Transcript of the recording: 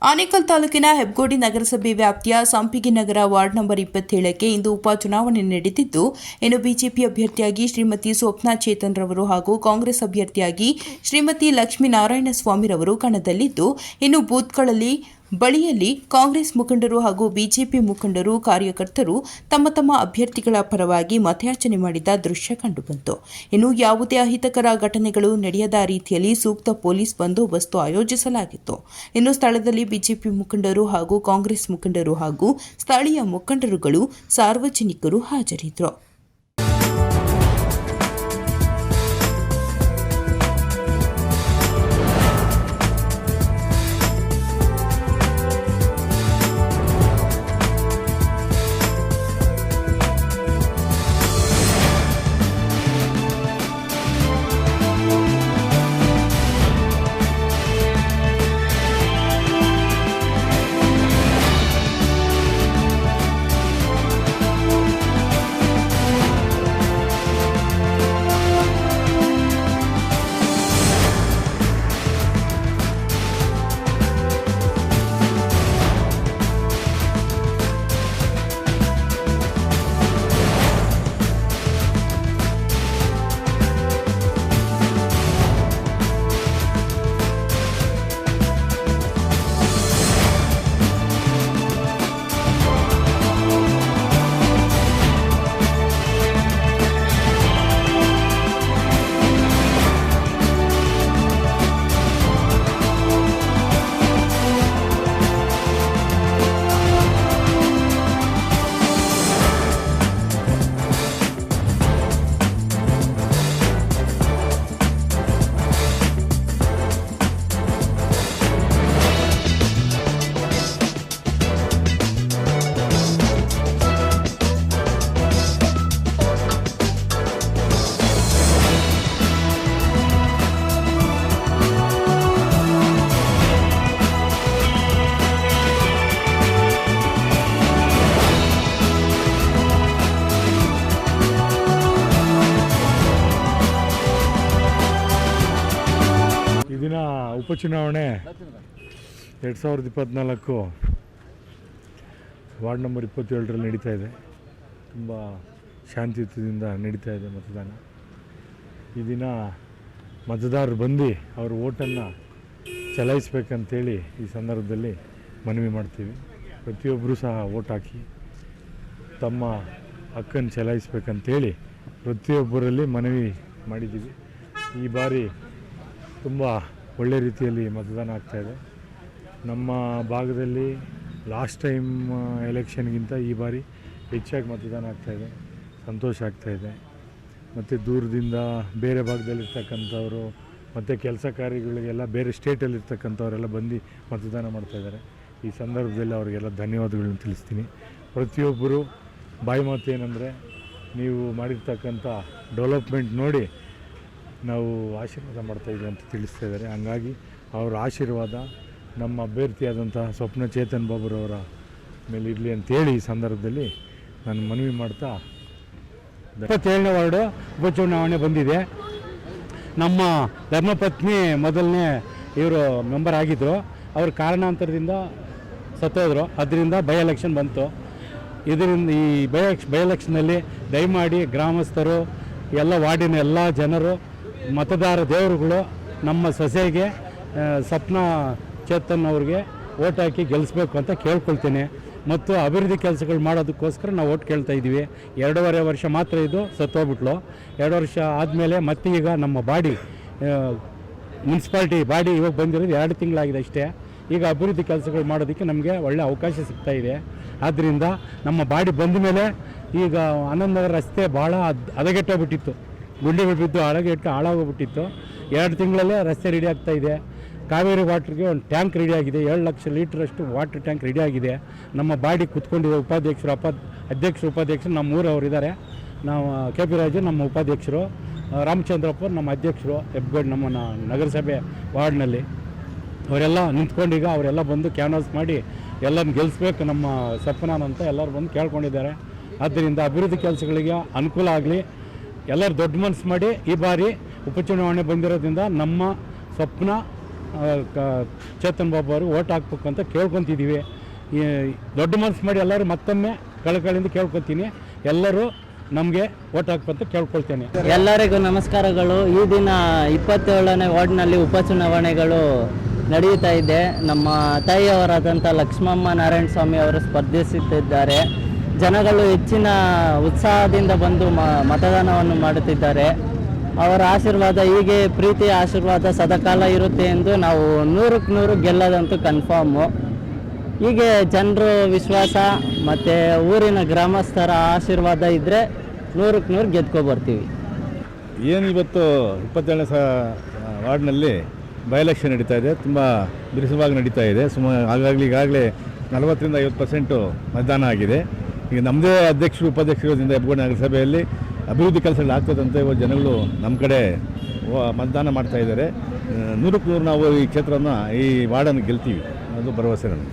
ಆನೇಕಲ್ ತಾಲೂಕಿನ ಹೆಬ್ಗೋಡಿ ನಗರಸಭೆ ವ್ಯಾಪ್ತಿಯ ಸಂಪಿಗೆ ನಗರ ವಾರ್ಡ್ ನಂಬರ್ 27ಕ್ಕೆ ಇಂದು ಉಪಚುನಾವಣೆ ನಡೆದಿದ್ದು, ಇನ್ನು ಬಿಜೆಪಿ ಅಭ್ಯರ್ಥಿಯಾಗಿ ಶ್ರೀಮತಿ ಸ್ವಪ್ನಾ ಚೇತನ್ ರವರು ಹಾಗೂ ಕಾಂಗ್ರೆಸ್ ಅಭ್ಯರ್ಥಿಯಾಗಿ ಶ್ರೀಮತಿ ಲಕ್ಷ್ಮೀನಾರಾಯಣ ಸ್ವಾಮಿರವರು ಕಣದಲ್ಲಿದ್ದು, ಇನ್ನು ಬೂತ್ಗಳಲ್ಲಿ ಬಳಿಯಲ್ಲಿ ಕಾಂಗ್ರೆಸ್ ಮುಖಂಡರು ಹಾಗೂ ಬಿಜೆಪಿ ಮುಖಂಡರು ಕಾರ್ಯಕರ್ತರು ತಮ್ಮ ತಮ್ಮ ಅಭ್ಯರ್ಥಿಗಳ ಪರವಾಗಿ ಮತಯಾಚನೆ ಮಾಡಿದ ದೃಶ್ಯ ಕಂಡುಬಂತು. ಇನ್ನು ಯಾವುದೇ ಅಹಿತಕರ ಘಟನೆಗಳು ನಡೆಯದ ರೀತಿಯಲ್ಲಿ ಸೂಕ್ತ ಪೊಲೀಸ್ ಬಂದೋಬಸ್ತು ಆಯೋಜಿಸಲಾಗಿತ್ತು. ಇನ್ನು ಸ್ಥಳದಲ್ಲಿ ಬಿಜೆಪಿ ಮುಖಂಡರು ಹಾಗೂ ಕಾಂಗ್ರೆಸ್ ಮುಖಂಡರು ಹಾಗೂ ಸ್ಥಳೀಯ ಮುಖಂಡರುಗಳು ಸಾರ್ವಜನಿಕರು ಹಾಜರಿದ್ದರು. ದಿನ ಉಪಚುನಾವಣೆ 2024 ವಾರ್ಡ್ ನಂಬರ್ 27ರಲ್ಲಿ ನಡೀತಾ ಇದೆ. ತುಂಬ ಶಾಂತಿಯುತದಿಂದ ನಡೀತಾ ಇದೆ ಮತದಾನ. ಈ ದಿನ ಮತದಾರರು ಬಂದು ಅವ್ರ ಓಟನ್ನು ಚಲಾಯಿಸಬೇಕಂತೇಳಿ ಈ ಸಂದರ್ಭದಲ್ಲಿ ಮನವಿ ಮಾಡ್ತೀವಿ. ಪ್ರತಿಯೊಬ್ಬರೂ ಸಹ ಓಟ್ ಹಾಕಿ ತಮ್ಮ ಹಕ್ಕನ್ನು ಚಲಾಯಿಸಬೇಕಂತೇಳಿ ಪ್ರತಿಯೊಬ್ಬರಲ್ಲಿ ಮನವಿ ಮಾಡಿದ್ದೀವಿ. ಈ ಬಾರಿ ತುಂಬ ಒಳ್ಳೆ ರೀತಿಯಲ್ಲಿ ಮತದಾನ ಆಗ್ತಾಯಿದೆ. ನಮ್ಮ ಭಾಗದಲ್ಲಿ ಲಾಸ್ಟ್ ಟೈಮ್ ಎಲೆಕ್ಷನ್ಗಿಂತ ಈ ಬಾರಿ ಹೆಚ್ಚಾಗಿ ಮತದಾನ ಆಗ್ತಾಯಿದೆ. ಸಂತೋಷ ಆಗ್ತಾಯಿದೆ. ಮತ್ತು ದೂರದಿಂದ ಬೇರೆ ಭಾಗದಲ್ಲಿರ್ತಕ್ಕಂಥವರು ಮತ್ತು ಕೆಲಸ ಕಾರ್ಯಗಳಿಗೆಲ್ಲ ಬೇರೆ ಸ್ಟೇಟಲ್ಲಿರ್ತಕ್ಕಂಥವರೆಲ್ಲ ಬಂದು ಮತದಾನ ಮಾಡ್ತಾಯಿದ್ದಾರೆ. ಈ ಸಂದರ್ಭದಲ್ಲಿ ಅವರಿಗೆಲ್ಲ ಧನ್ಯವಾದಗಳನ್ನ ತಿಳಿಸ್ತೀನಿ. ಪ್ರತಿಯೊಬ್ಬರು ಬಾಯಿ ಮಾತು ಏನಂದರೆ, ನೀವು ಮಾಡಿರ್ತಕ್ಕಂಥ ಡೆವಲಪ್ಮೆಂಟ್ ನೋಡಿ ನಾವು ಆಶೀರ್ವಾದ ಮಾಡ್ತಾಯಿದ್ದೀವಿ ಅಂತ ತಿಳಿಸ್ತಾ ಇದ್ದಾರೆ. ಹಂಗಾಗಿ ಅವರ ಆಶೀರ್ವಾದ ನಮ್ಮ ಅಭ್ಯರ್ಥಿಯಾದಂಥ ಸ್ವಪ್ನ ಚೇತನ್ ಬಾಬುರವರ ಮೇಲೆ ಇರಲಿ ಅಂತೇಳಿ ಈ ಸಂದರ್ಭದಲ್ಲಿ ನಾನು ಮನವಿ ಮಾಡ್ತಾ 27ನೇ ವಾರ್ಡು ಉಪಚುನಾವಣೆ ಬಂದಿದೆ. ನಮ್ಮ ಧರ್ಮಪತ್ನಿ ಮೊದಲನೇ ಇವರು ಮೆಂಬರ್ ಆಗಿದ್ದರು. ಅವ್ರ ಕಾರಣಾಂತರದಿಂದ ಸತ್ತೋದ್ರು. ಅದರಿಂದ ಬೈ ಎಲೆಕ್ಷನ್ ಬಂತು. ಇದರಿಂದ ಈ ಬೈ ಎಲೆಕ್ಷನಲ್ಲಿ ದಯಮಾಡಿ ಗ್ರಾಮಸ್ಥರು, ಎಲ್ಲ ವಾರ್ಡಿನ ಎಲ್ಲ ಜನರು, ಮತದಾರ ದೇವರುಗಳು ನಮ್ಮ ಸೊಸೆಗೆ ಸ್ವಪ್ನ ಚೇತನ್ ಅವ್ರಿಗೆ ಓಟ್ ಹಾಕಿ ಗೆಲ್ಲಿಸ್ಬೇಕು ಅಂತ ಕೇಳ್ಕೊಳ್ತೇನೆ. ಮತ್ತು ಅಭಿವೃದ್ಧಿ ಕೆಲಸಗಳು ಮಾಡೋದಕ್ಕೋಸ್ಕರ ನಾವು ಓಟ್ ಕೇಳ್ತಾ ಇದ್ದೀವಿ. 2.5 ವರ್ಷ ಮಾತ್ರ ಇದು ಸತ್ತೋಗ್ಬಿಟ್ಲು. 2 ವರ್ಷ ಆದಮೇಲೆ ಮತ್ತೆ ಈಗ ನಮ್ಮ ಬಾಡಿ ಮುನ್ಸಿಪಾಲ್ಟಿ ಬಾಡಿ ಇವಾಗ ಬಂದಿರೋದು 2 ತಿಂಗಳಾಗಿದೆ ಅಷ್ಟೇ. ಈಗ ಅಭಿವೃದ್ಧಿ ಕೆಲಸಗಳು ಮಾಡೋದಕ್ಕೆ ನಮಗೆ ಒಳ್ಳೆ ಅವಕಾಶ ಸಿಗ್ತಾ ಇದೆ. ಆದ್ದರಿಂದ ನಮ್ಮ ಬಾಡಿ ಬಂದ ಮೇಲೆ ಈಗ ಆನಂದನಗರ ರಸ್ತೆ ಭಾಳ ಹದಗೆಟ್ಟೋಗ್ಬಿಟ್ಟಿತ್ತು. ಗುಂಡಿಗಳು ಬಿದ್ದು ಹಾಳಾಗೋಗ್ಬಿಟ್ಟಿತ್ತು. 2 ತಿಂಗಳಲ್ಲೇ ರಸ್ತೆ ರೆಡಿ ಆಗ್ತಾ ಇದೆ. ಕಾವೇರಿ ವಾಟ್ರಿಗೆ ಒಂದು ಟ್ಯಾಂಕ್ ರೆಡಿ ಆಗಿದೆ. 7 ಲಕ್ಷ ಲೀಟ್ರಷ್ಟು ವಾಟರ್ ಟ್ಯಾಂಕ್ ರೆಡಿ ಆಗಿದೆ. ನಮ್ಮ ಬಾಡಿ ಕೂತ್ಕೊಂಡಿದೆ. ಅಧ್ಯಕ್ಷರು ಉಪಾಧ್ಯಕ್ಷರು ನಮ್ಮ ಊರವರು ಇದ್ದಾರೆ. ನಾವು ಕೆ ಪಿ ರಾಜು ನಮ್ಮ ಉಪಾಧ್ಯಕ್ಷರು, ರಾಮಚಂದ್ರಪ್ಪ ನಮ್ಮ ಅಧ್ಯಕ್ಷರು, ಹೆಬ್ಗೋಡಿ ನಮ್ಮ ನಗರಸಭೆ ವಾರ್ಡ್ನಲ್ಲಿ ಅವರೆಲ್ಲ ನಿಂತ್ಕೊಂಡೀಗ ಅವರೆಲ್ಲ ಬಂದು ಕ್ಯಾನ್ವಾಸ್ ಮಾಡಿ ಎಲ್ಲರನ್ನು ಗೆಲ್ಲಿಸ್ಬೇಕು ನಮ್ಮ ಸ್ವಪ್ನಾನ್ ಅಂತ ಎಲ್ಲರೂ ಬಂದು ಕೇಳ್ಕೊಂಡಿದ್ದಾರೆ. ಆದ್ದರಿಂದ ಅಭಿವೃದ್ಧಿ ಕೆಲಸಗಳಿಗೆ ಅನುಕೂಲ ಆಗಲಿ, ಎಲ್ಲರೂ ದೊಡ್ಡ ಮನಸ್ಸು ಮಾಡಿ ಈ ಬಾರಿ ಉಪಚುನಾವಣೆ ಬಂದಿರೋದ್ರಿಂದ ನಮ್ಮ ಸ್ವಪ್ನ ಚೇತನ್ ಬಾಬು ಅವ್ರಿಗೆ ಓಟ್ ಹಾಕ್ಬೇಕು ಅಂತ ಕೇಳ್ಕೊತಿದ್ದೀವಿ. ಈ ದೊಡ್ಡ ಮನಸ್ಸು ಮಾಡಿ ಎಲ್ಲರೂ ಮತ್ತೊಮ್ಮೆ ಕಳಕಳಿಯಿಂದ ಕೇಳ್ಕೊತೀನಿ, ಎಲ್ಲರೂ ನಮಗೆ ಓಟ್ ಹಾಕ್ಬೇಕಂತ ಕೇಳ್ಕೊಳ್ತೇನೆ. ಎಲ್ಲರಿಗೂ ನಮಸ್ಕಾರಗಳು. ಈ ದಿನ 27ನೇ ವಾರ್ಡ್ನಲ್ಲಿ ಉಪಚುನಾವಣೆಗಳು ನಡೆಯುತ್ತಾ ಇದೆ. ನಮ್ಮ ತಾಯಿಯವರಾದಂಥ ಲಕ್ಷ್ಮಮ್ಮ ನಾರಾಯಣ ಸ್ವಾಮಿ ಅವರು ಸ್ಪರ್ಧಿಸುತ್ತಿದ್ದಾರೆ. ಜನಗಳು ಹೆಚ್ಚಿನ ಉತ್ಸಾಹದಿಂದ ಬಂದು ಮತದಾನವನ್ನು ಮಾಡುತ್ತಿದ್ದಾರೆ. ಅವರ ಆಶೀರ್ವಾದ, ಹೀಗೆ ಪ್ರೀತಿಯ ಆಶೀರ್ವಾದ ಸದಾಕಾಲ ಇರುತ್ತೆ ಎಂದು ನಾವು 100ಕ್ಕೆ 100 ಗೆಲ್ಲೋದಂತೂ ಕನ್ಫರ್ಮು. ಹೀಗೆ ಜನರು ವಿಶ್ವಾಸ ಮತ್ತು ಊರಿನ ಗ್ರಾಮಸ್ಥರ ಆಶೀರ್ವಾದ ಇದ್ದರೆ 100ಕ್ಕೆ 100 ಗೆದ್ಕೊಬರ್ತೀವಿ. ಏನು ಇವತ್ತು 27ನೇ ವಾರ್ಡ್ನಲ್ಲಿ ಬೈ ಎಲೆಕ್ಷನ್ ನಡೀತಾ ಇದೆ. ತುಂಬ ಬಿರುಸುವಾಗಿ ನಡೀತಾ ಇದೆ. ಈಗಾಗಲೇ 40ರಿಂದ 50% ಮತದಾನ ಆಗಿದೆ. ಈಗ ನಮ್ಮದೇ ಅಧ್ಯಕ್ಷರು ಉಪಾಧ್ಯಕ್ಷರಿಂದ ಹೆಬ್ಬಗೋಡಿ ನಗರಸಭೆಯಲ್ಲಿ ಅಭಿವೃದ್ಧಿ ಕೆಲಸಗಳು ಆಗ್ತದಂತೆ ಜನಗಳು ನಮ್ಮ ಕಡೆ ಮತದಾನ ಮಾಡ್ತಾ ಇದ್ದಾರೆ. 100ಕ್ಕೆ 100 ನಾವು ಈ ಕ್ಷೇತ್ರವನ್ನು, ಈ ವಾರ್ಡನ್ನು ಗೆಲ್ತೀವಿ, ಅದು ಭರವಸೆ ನನಗೆ.